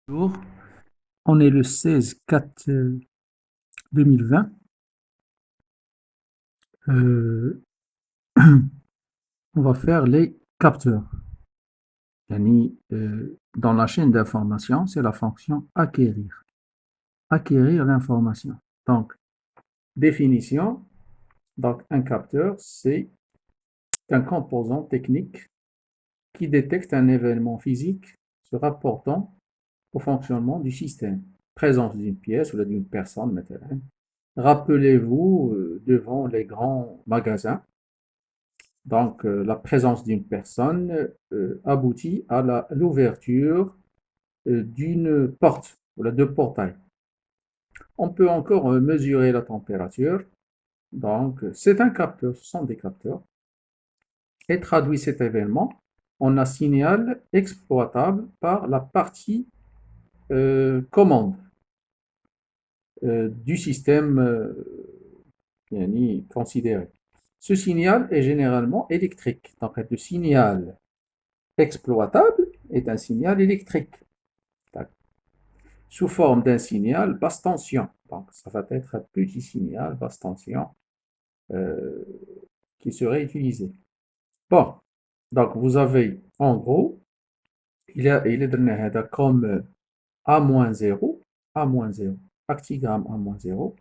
Bonjour, on est le 16/4/2020. Euh, on va faire les capteurs. Dans la chaîne d'information, c'est la fonction acquérir. Acquérir l'information. Donc, définition. Donc, un capteur, c'est un composant technique qui détecte un événement physique se rapportant au fonctionnement du système. Présence d'une pièce ou d'une personne, maintenant. Rappelez-vous, devant les grands magasins, donc la présence d'une personne aboutit à l'ouverture d'une porte ou de portails. On peut encore mesurer la température. Donc, c'est un capteur, ce sont des capteurs, et traduit cet événement en un signal exploitable par la partie commande du système considéré. Ce signal est généralement électrique. Donc, le signal exploitable est un signal électrique sous forme d'un signal basse tension. Donc, ça va être un petit signal basse tension euh, qui serait utilisé. Bon, donc vous avez en gros, il est donné comme A-0, A-0, actigramme A-0.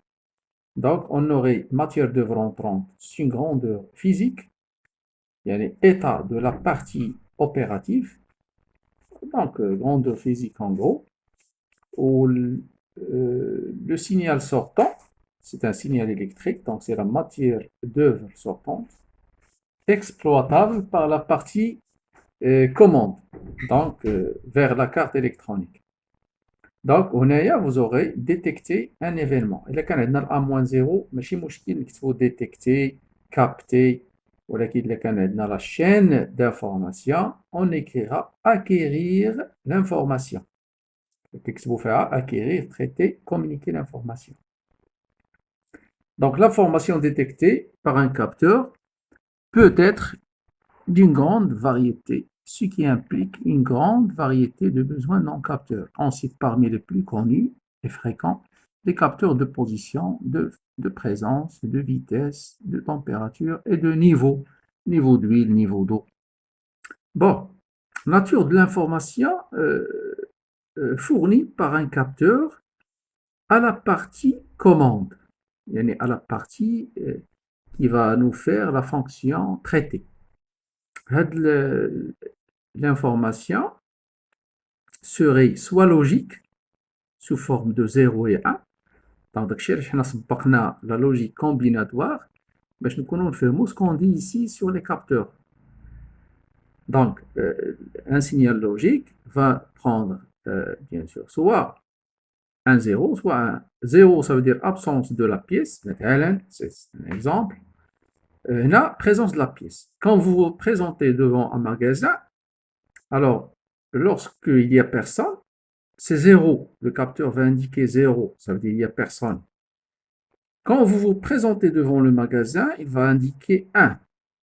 Donc, on aurait matière d'œuvre entrante, c'est une grandeur physique, il y a l'état de la partie opérative, donc grandeur physique en gros, où le signal sortant, c'est un signal électrique, donc c'est la matière d'œuvre sortante, exploitable par la partie commande, donc vers la carte électronique. Donc, vous aurez détecté un événement. Il y a A-0, mais il faut détecter, capter, ou la chaîne d'information, on écrira acquérir l'information. Qu'est-ce que vous fera acquérir, traiter, communiquer l'information. Donc, l'information détectée par un capteur peut être d'une grande variété, ce qui implique une grande variété de besoins non capteurs. On cite parmi les plus connus et fréquents des capteurs de position, de présence, de vitesse, de température et de niveau, niveau d'huile, niveau d'eau. Bon, nature de l'information fournie par un capteur à la partie commande, à la partie qui va nous faire la fonction traiter. L'information serait soit logique, sous forme de 0 et 1. Donc, la logique combinatoire, باش نكونوا نفهموا ce qu'on dit ici sur les capteurs. Donc, un signal logique va prendre, bien sûr, soit un 0, soit un 0, ça veut dire absence de la pièce, c'est un exemple. La présence de la pièce. Quand vous vous présentez devant un magasin, alors, lorsqu'il n'y a personne, c'est 0. Le capteur va indiquer 0, ça veut dire qu'il n'y a personne. Quand vous vous présentez devant le magasin, il va indiquer 1.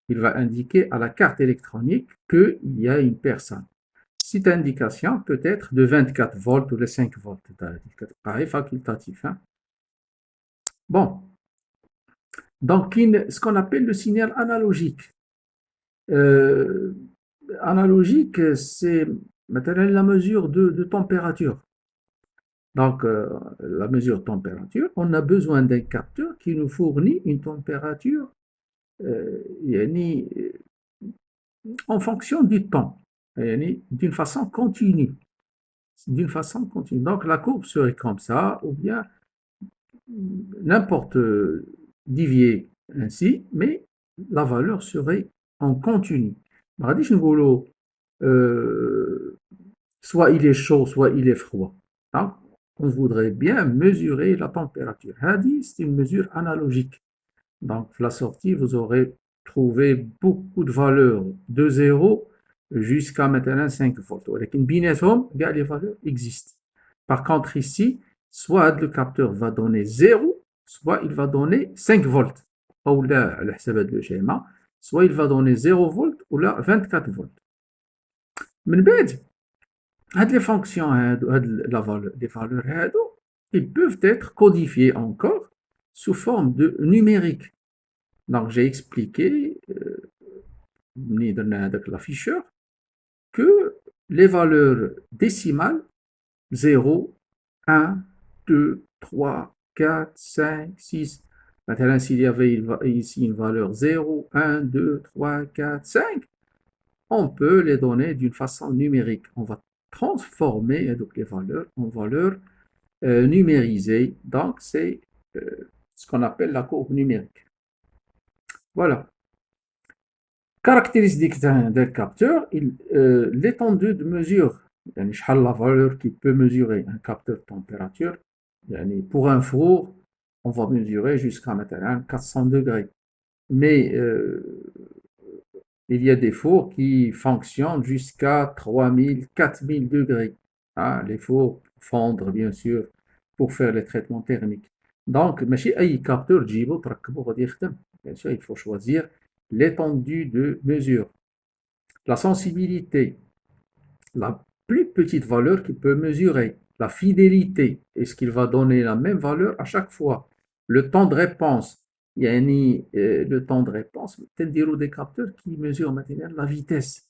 Il va indiquer à la carte électronique qu'il y a une personne. Cette indication peut être de 24 volts ou de 5 volts. Pareil, facultatif. Hein? Bon. Donc, ce qu'on appelle le signal analogique. Euh, Analogique, c'est maintenant la mesure de température. Donc, la mesure de température, on a besoin d'un capteur qui nous fournit une température en fonction du temps, d'une façon continue. D'une façon continue. Donc, la courbe serait comme ça, ou bien n'importe dévié ainsi, mais la valeur serait en continu. Soit il est chaud, soit il est froid. Donc, on voudrait bien mesurer la température. C'est une mesure analogique. Donc, la sortie, vous aurez trouvé beaucoup de valeurs de 0 jusqu'à maintenant 5 volts. Les valeurs existent. Par contre, ici, soit le capteur va donner 0, soit il va donner 5 volts. Ou là, le schéma, soit il va donner 0 volts ou là 24 volts. من بعد Les fonctions, les valeurs, ils peuvent être codifiées encore sous forme de numérique. Donc, j'ai expliqué, avec l'afficheur, que les valeurs décimales, 0, 1, 2, 3, 4, 5, 6, maintenant, s'il y avait ici une valeur 0, 1, 2, 3, 4, 5, on peut les donner d'une façon numérique. On va transformer donc les valeurs en valeurs numérisées. Donc, c'est ce qu'on appelle la courbe numérique. Voilà. Caractéristique d'un capteur, l'étendue de mesure. يعني شحال la valeur qui peut mesurer un capteur de température. يعني pour un four, on va mesurer jusqu'à maintenant 400 degrés. Mais il y a des fours qui fonctionnent jusqu'à 3000, 4000 degrés. Ah, les fours fondre, bien sûr, pour faire les traitements thermiques. Donc, ماشي أي capteur تجيبو تركبو غادي يخدم. Bien sûr, il faut choisir l'étendue de mesure. La sensibilité, la plus petite valeur qu'il peut mesurer. La fidélité, est-ce qu'il va donner la même valeur à chaque fois? Le temps de réponse, يعني le temps de réponse, تنديروا des capteurs qui mesurent maintenant la vitesse.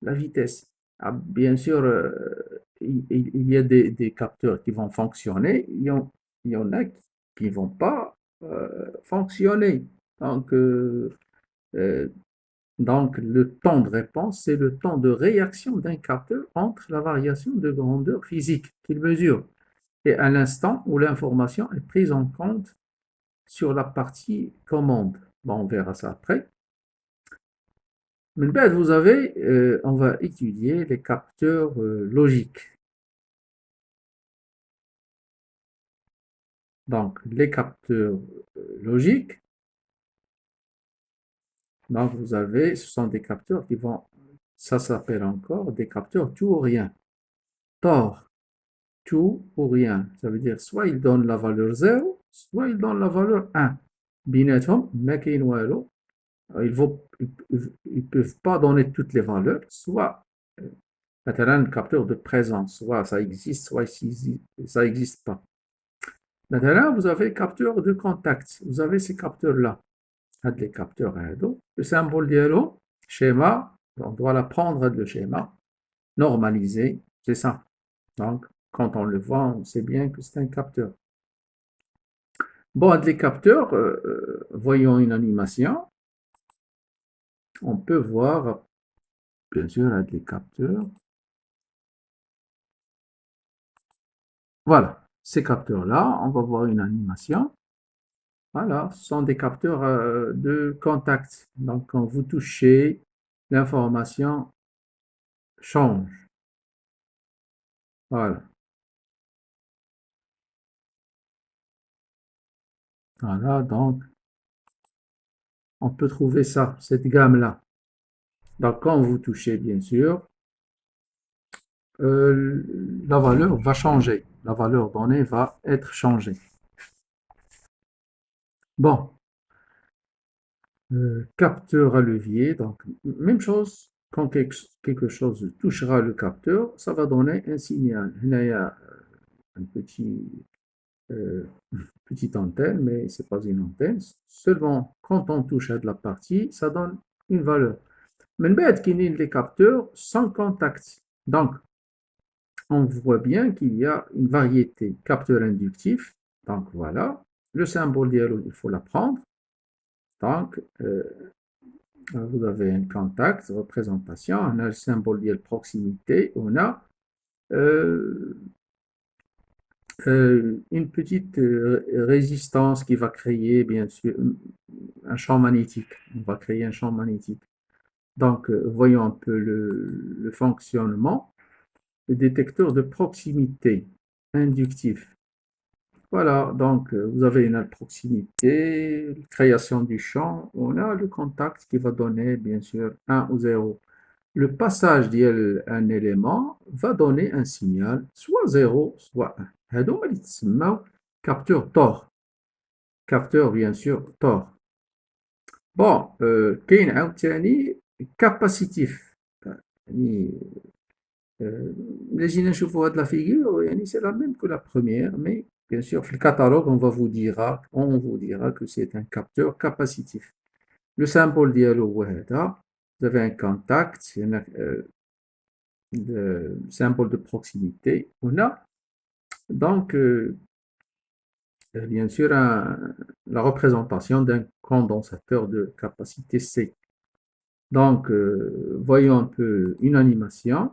La vitesse. Ah, bien sûr, il y a des capteurs qui vont fonctionner, il y en a qui ne vont pas fonctionner. Donc, euh, donc, le temps de réponse, c'est le temps de réaction d'un capteur entre la variation de grandeur physique qu'il mesure et à l'instant où l'information est prise en compte sur la partie commande. Bon, on verra ça après. Mais vous avez, on va étudier les capteurs logiques. Donc, les capteurs logiques, donc vous avez, ce sont des capteurs qui vont, ça s'appelle encore des capteurs tout ou rien. Tort, tout ou rien. Ça veut dire soit il donne la valeur 0, soit il donne la valeur 1. بيناتهم ما كاين والو. Ils peuvent pas donner toutes les valeurs, soit مثلا un capteur de présence, soit ça existe, soit ça n'existe pas. Maintenant, vous avez capteur de contact. Vous avez ces capteurs-là. Les capteurs, le symbole dialogue, schéma, on doit l'apprendre le schéma, normalisé, c'est ça. Donc, quand on le voit, on sait bien que c'est un capteur. Bon, les capteurs, voyons une animation. On peut voir, bien sûr, les capteurs. Voilà, ces capteurs-là, on va voir une animation. Voilà, ce sont des capteurs de contact. Donc, quand vous touchez, l'information change. Voilà. Voilà, donc, on peut trouver ça, cette gamme-là. Donc, quand vous touchez, bien sûr, la valeur va changer. La valeur donnée va être changée. Bon, capteur à levier, donc même chose, quand quelque chose touchera le capteur, ça va donner un signal. Il y a un euh, petite antenne, mais c'est pas une antenne. Seulement, quand on touche à de la partie, ça donne une valeur. Mais qu'il y a des capteurs sans contact. Donc, on voit bien qu'il y a une variété capteur inductif. Donc, voilà. Le symbole dialogue, il faut l'apprendre. Donc, vous avez un contact, représentation, on a le symbole de proximité, on a une petite résistance qui va créer, bien sûr, un champ magnétique. On va créer un champ magnétique. Donc, voyons un peu le fonctionnement. Le détecteur de proximité inductif. Voilà, donc vous avez une proximité, création du champ, on a le contact qui va donner bien sûr 1 ou 0. Le passage d'un élément va donner un signal, soit 0, soit 1. هادو اللي تسموا capteur Tor. Capteur bien sûr Tor. Bon, كاين عاوتاني capacitif. يعني les نشوفوا هاد la figure يعني c'est la même que la première, mais bien sûr في le catalogue on vous dira que c'est un capteur capacitif. Le symbole ديالو هو هذا. Vous avez un contact, le symbole de proximité. On a donc bien sûr la représentation d'un condensateur de capacité C. Donc, voyons un peu une animation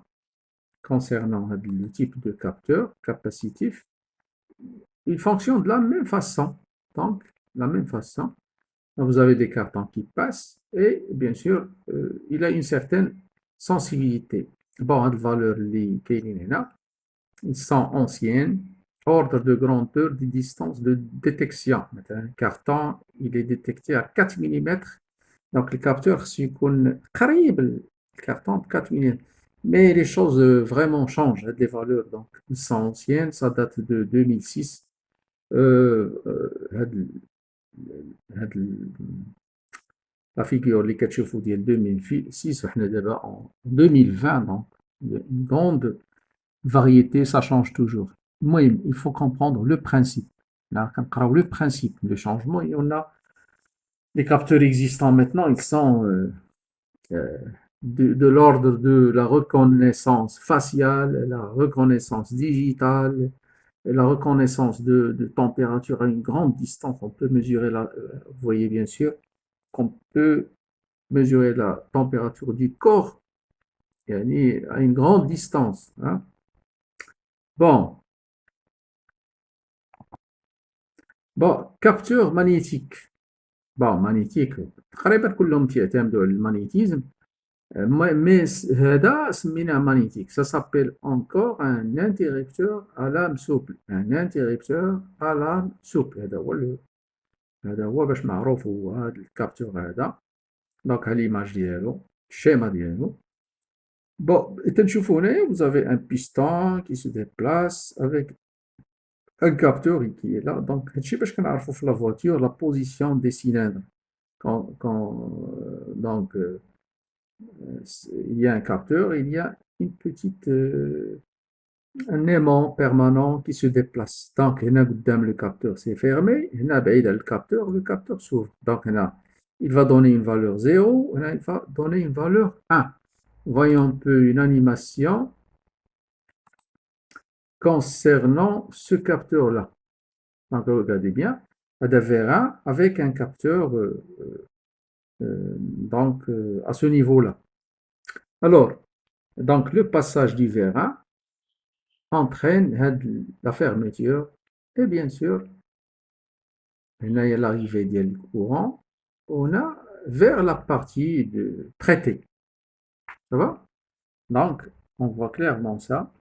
concernant le type de capteur capacitif. Il fonctionne de la même façon. Donc, de la même façon. Vous avez des cartons qui passent et bien sûr, il a une certaine sensibilité. Bon, les valeurs ils sont anciennes. Ordre de grandeur des distances de détection. Un carton, il est détecté à 4 mm. Donc, le capteur, c'est qu'on le carton de 4 mm. Mais les choses vraiment changent, les valeurs. Donc, ils sont anciennes, ça date de 2006. La figure اللي كتشوفوا ديال 2006 وحنا دابا en 2020 donc une grande variété, ça change toujours. المهم il faut comprendre le principe. Là كنقراو le principe, le changement, et on a les capteurs existants maintenant, ils sont de l'ordre de la reconnaissance faciale, la reconnaissance digitale, la reconnaissance de température à une grande distance. On peut mesurer vous voyez bien sûr qu'on peut mesurer la température du corps à une grande distance. Hein. Bon. Bon, capteur magnétique. Bon, magnétique. تقريبا كلهم تيعتمدوا على المagnétisme. Mais هذا سميناه magnétique. Ça s'appelle encore un interrupteur à lame souple. Un interrupteur à lame souple. هذا هو باش معروف هو هذا الكابتور هذا. Donc ها l'image ديالو, الشيما ديالو. Bon, et تنشوفوا هنايا vous avez un piston qui se déplace avec un capteur qui est là. Donc هادشي باش كنعرفوا في la voiture la position des cylindres. Donc il y a un capteur, il y a une petite un aimant permanent qui se déplace. Donc هنا قدام le capteur c'est fermé, هنا بعيد على le capteur s'ouvre. Donc هنا il va donner une valeur 0, هنا il va donner une valeur 1. Voyons un peu une animation concernant ce capteur-là. Donc regardez bien, هذا vérin avec un capteur donc à ce niveau-là. Alors, donc le passage du vérin entraîne la fermeture et bien sûr, هنا il y a l'arrivée du courant, on a vers la partie de traité. Ça va? Donc, on voit clairement ça.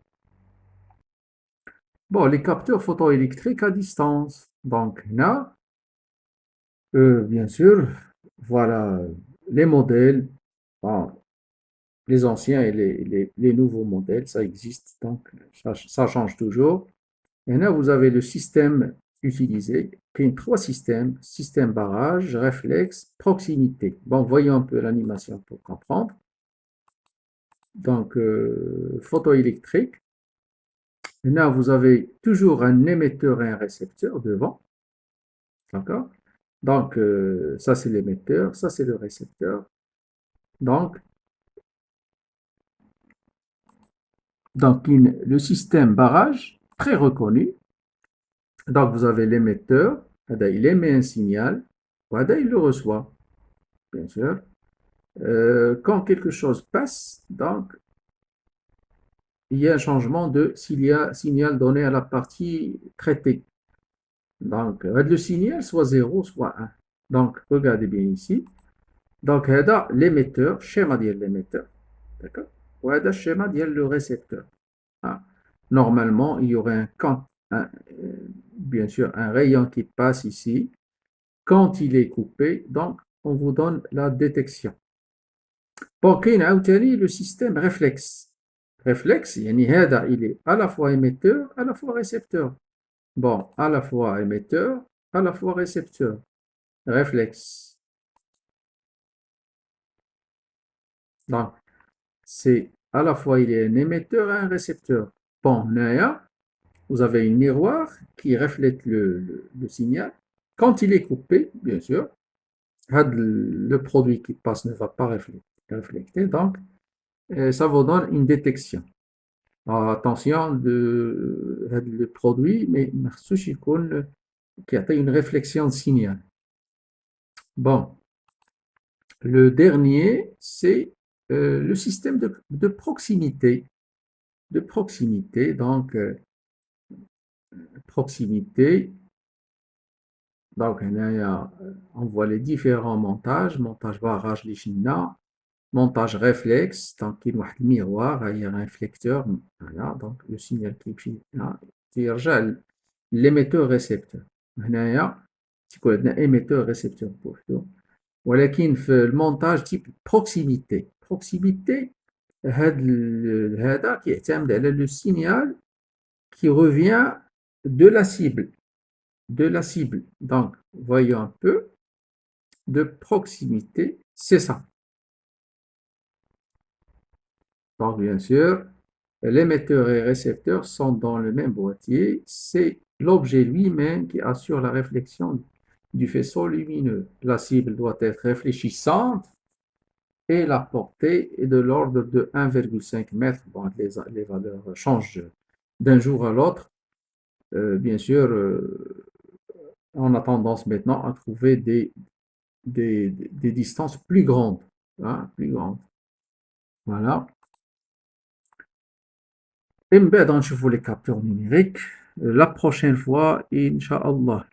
Bon, les capteurs photoélectriques à distance. Donc, là, bien sûr, voilà les modèles, bon, les anciens et les nouveaux modèles, ça existe, donc ça change toujours. Et là, vous avez le système utilisé, qui est 3 systèmes, système barrage, réflexe, proximité. Bon, voyons un peu l'animation pour comprendre. Donc, photoélectrique. Et là, vous avez toujours un émetteur et un récepteur devant. D'accord? Donc, ça c'est l'émetteur, ça c'est le récepteur. Donc le système barrage, très reconnu. Donc, vous avez l'émetteur, il émet un signal, il le reçoit, bien sûr. Quand quelque chose passe, donc, il y a un changement de signal donné à la partie traitée. Donc, le signal soit 0, soit 1. Donc, regardez bien ici. Donc, l'émetteur, schéma de l'émetteur. D'accord? وهذا الشيما ديال le récepteur. Normalement, il y aurait bien sûr un rayon qui passe ici. Quand il est coupé, donc on vous donne la détection. Bon, كاين عاوتاني le système réflexe. Réflexe, يعني هذا il est à la fois émetteur, à la fois récepteur. Bon, à la fois émetteur, à la fois récepteur. Réflexe. Donc, c'est à la fois il y a un émetteur et un récepteur. Bon, هنايا, vous avez un miroir qui reflète le signal. Quand il est coupé, bien sûr, le produit qui passe ne va pas refléter, donc ça vous donne une détection. Alors, attention, le produit, mais ما خصوش يكون كيعطي une réflexion de signal. Bon, le dernier, c'est le système de proximité. De proximité, donc proximité. Donc, on voit les différents montages. Montage barrage les china, montage réflexe. Donc, il y a un miroir, il y a un réflecteur. Voilà, donc le signal qui est là, c'est l'émetteur-récepteur. هنايا تيكون عندنا émetteur-récepteur plutôt. ولكن في المونتاج type proximité. Proximité, هذا كيعتمد على le signal qui revient de la cible. De la cible. Donc, voyons un peu. De proximité, c'est ça. Donc, bien sûr, l'émetteur et le récepteur sont dans le même boîtier. C'est l'objet lui-même qui assure la réflexion du faisceau lumineux. La cible doit être réfléchissante et la portée est de l'ordre de 1,5 m. Bon, les valeurs changent d'un jour à l'autre. Bien sûr, on a tendance maintenant à trouver des distances plus grandes. Hein, plus grandes. Voilà. Et ben, on va les capteurs numériques la prochaine fois, Inch'Allah.